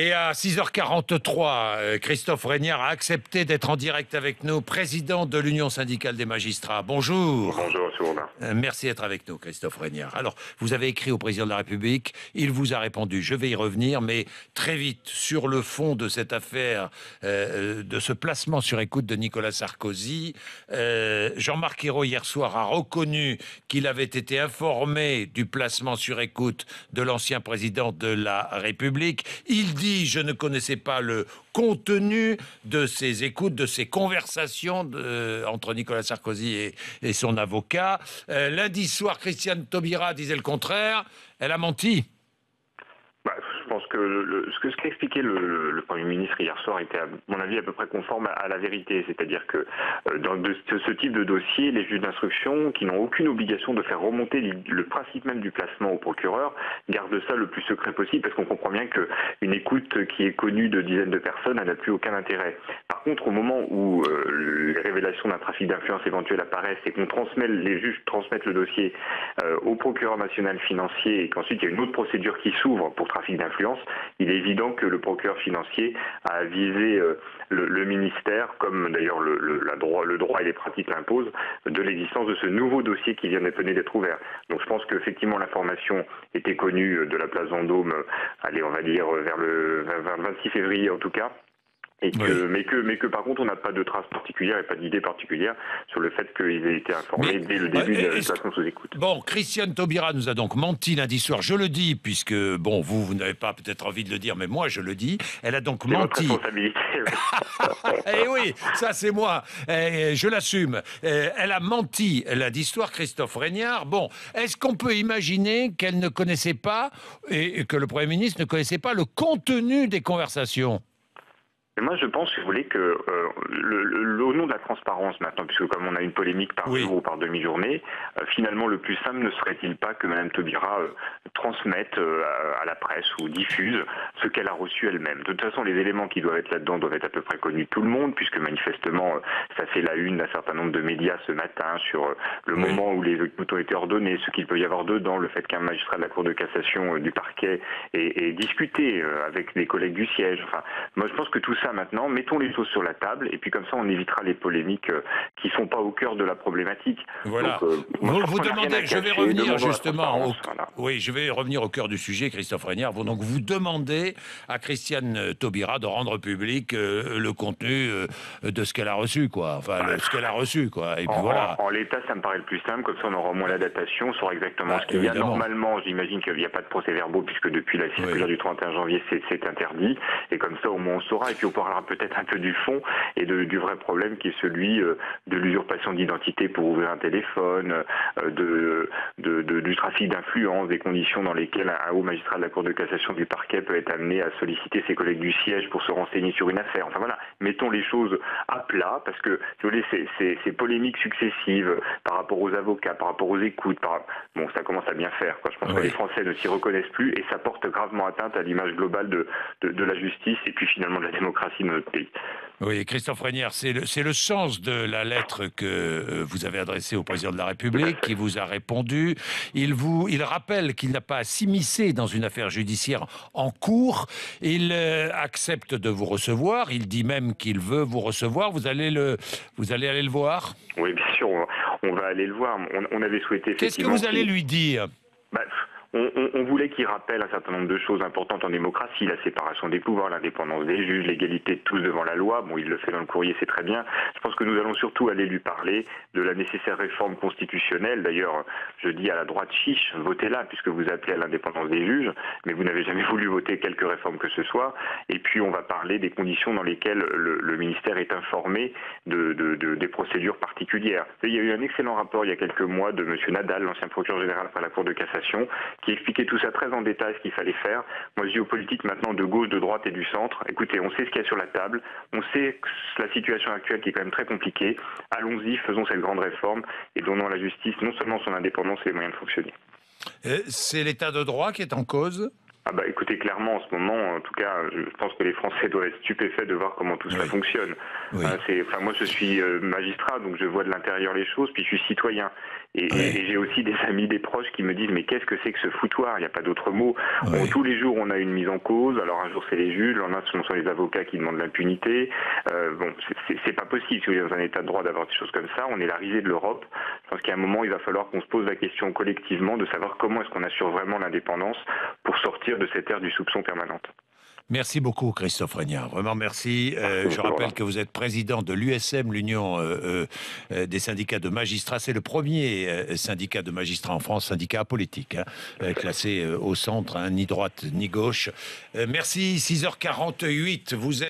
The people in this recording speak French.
Et à 6h43, Christophe Régnard a accepté d'être en direct avec nous, président de l'Union syndicale des magistrats. Bonjour. Bonjour, M. Romain. Merci d'être avec nous, Christophe Régnard. Alors, vous avez écrit au président de la République, il vous a répondu. Je vais y revenir, mais très vite, sur le fond de cette affaire, de ce placement sur écoute de Nicolas Sarkozy, Jean-Marc Ayrault, hier soir, a reconnu qu'il avait été informé du placement sur écoute de l'ancien président de la République. Il dit, je ne connaissais pas le contenu de ces écoutes, de ces conversations entre Nicolas Sarkozy et son avocat. Lundi soir, Christiane Taubira disait le contraire. Elle a menti. Je pense que ce qu'a expliqué le Premier ministre hier soir était, à mon avis, à peu près conforme à la vérité. C'est-à-dire que dans ce type de dossier, les juges d'instruction, qui n'ont aucune obligation de faire remonter le principe même du placement au procureur, gardent ça le plus secret possible, parce qu'on comprend bien qu'une écoute qui est connue de dizaines de personnes, elle n'a plus aucun intérêt. Par contre, au moment où les révélations d'un trafic d'influence éventuel apparaissent et les juges transmettent le dossier au procureur national financier et qu'ensuite il y a une autre procédure qui s'ouvre pour trafic d'influence, il est évident que le procureur financier a avisé le ministère, comme d'ailleurs le droit et les pratiques l'imposent, de l'existence de ce nouveau dossier qui vient d'être ouvert. Donc je pense qu'effectivement l'information était connue de la place Vendôme, allez, on va dire vers le 26 février en tout cas. Et que, oui. mais que par contre on n'a pas de traces particulières et pas d'idée particulière sur le fait qu'ils aient été informés dès le début de la placement sous écoute. Bon, Christiane Taubira nous a donc menti lundi soir, je le dis, puisque bon, vous n'avez pas peut-être envie de le dire, mais moi je le dis. Elle a donc menti. Votre responsabilité. Eh oui, ça c'est moi, je l'assume. Elle a menti lundi soir, Christophe Régnard. Bon, est-ce qu'on peut imaginer qu'elle ne connaissait pas, et que le Premier ministre ne connaissait pas le contenu des conversations ? Moi, je pense, si vous voulez, que au nom de la transparence maintenant, puisque comme on a une polémique par jour ou par demi-journée, finalement, le plus simple ne serait-il pas que Mme Taubira transmette à la presse ou diffuse ce qu'elle a reçu elle-même. De toute façon, les éléments qui doivent être là-dedans doivent être à peu près connus de tout le monde, puisque manifestement, ça fait la une d'un certain nombre de médias ce matin sur le moment où les écoutes ont été ordonnées, ce qu'il peut y avoir dedans, le fait qu'un magistrat de la Cour de cassation du parquet ait discuté avec des collègues du siège. Enfin, moi, je pense que tout ça, maintenant, mettons les choses sur la table et puis comme ça on évitera les polémiques qui sont pas au cœur de la problématique. Voilà. Donc, vous demandez, je vais revenir justement oui, je vais revenir au cœur du sujet, Christophe Régnard. Donc vous demandez à Christiane Taubira de rendre public le contenu de ce qu'elle a reçu, quoi. Enfin, ce qu'elle a reçu, quoi. Et puis voilà. En l'état, ça me paraît le plus simple, comme ça on aura au moins la datation, on saura exactement ce qu'il y a. Normalement, j'imagine qu'il n'y a pas de procès-verbaux puisque depuis la circulaire du 31 janvier, c'est interdit. Et comme ça, au moins on saura. Et puis on parlera peut-être un peu du fond et du vrai problème qui est celui de l'usurpation d'identité pour ouvrir un téléphone, du trafic d'influence, des conditions dans lesquelles un haut magistrat de la Cour de cassation du parquet peut être amené à solliciter ses collègues du siège pour se renseigner sur une affaire. Enfin voilà, mettons les choses à plat parce que, si vous voulez, ces polémiques successives par rapport aux avocats, par rapport aux écoutes, bon, ça commence à bien faire, quoi. Je pense que les Français ne s'y reconnaissent plus et ça porte gravement atteinte à l'image globale de la justice et puis finalement de la démocratie de notre pays. Oui, Christophe Régnard, c'est le sens de la lettre que vous avez adressée au président de la République, qui vous a répondu. Il rappelle qu'il n'a pas à s'immiscer dans une affaire judiciaire en cours. Il accepte de vous recevoir. Il dit même qu'il veut vous recevoir. Vous allez aller le voir ? Oui, bien sûr, on va aller le voir. On avait souhaité... Qu'est-ce que vous allez lui dire ? On voulait qu'il rappelle un certain nombre de choses importantes en démocratie, la séparation des pouvoirs, l'indépendance des juges, l'égalité de tous devant la loi. Bon, il le fait dans le courrier, c'est très bien. Je pense que nous allons surtout aller lui parler de la nécessaire réforme constitutionnelle. D'ailleurs, je dis à la droite chiche, votez-la, puisque vous appelez à l'indépendance des juges, mais vous n'avez jamais voulu voter quelque réforme que ce soit. Et puis, on va parler des conditions dans lesquelles le ministère est informé des procédures particulières. Il y a eu un excellent rapport il y a quelques mois de M. Nadal, l'ancien procureur général par la Cour de cassation, qui expliquait tout ça très en détail, ce qu'il fallait faire. Moi, je dis aux politiques maintenant de gauche, de droite et du centre, écoutez, on sait ce qu'il y a sur la table, on sait la situation actuelle qui est quand même très compliquée, allons-y, faisons cette grande réforme et donnons à la justice non seulement son indépendance et les moyens de fonctionner. C'est l'état de droit qui est en cause ? Ah bah écoutez, clairement en ce moment, en tout cas, je pense que les Français doivent être stupéfaits de voir comment tout cela fonctionne. Oui. Moi je suis magistrat, donc je vois de l'intérieur les choses, puis je suis citoyen. Et j'ai aussi des amis, des proches qui me disent mais qu'est-ce que c'est que ce foutoir? Il n'y a pas d'autre mot. Tous les jours on a une mise en cause, alors un jour c'est les juges, le lendemain ce sont les avocats qui demandent l'impunité. C'est pas possible si vous êtes dans un état de droit d'avoir des choses comme ça. On est la risée de l'Europe. Je pense qu'à un moment il va falloir qu'on se pose la question collectivement de savoir comment est-ce qu'on assure vraiment l'indépendance pour sortir de cette ère du soupçon permanente. Merci beaucoup, Christophe Régnard. Vraiment merci. Je rappelle que vous êtes président de l'USM, l'Union des syndicats de magistrats. C'est le premier syndicat de magistrats en France, syndicat apolitique, classé au centre, ni droite ni gauche. Merci, 6h48. Vous êtes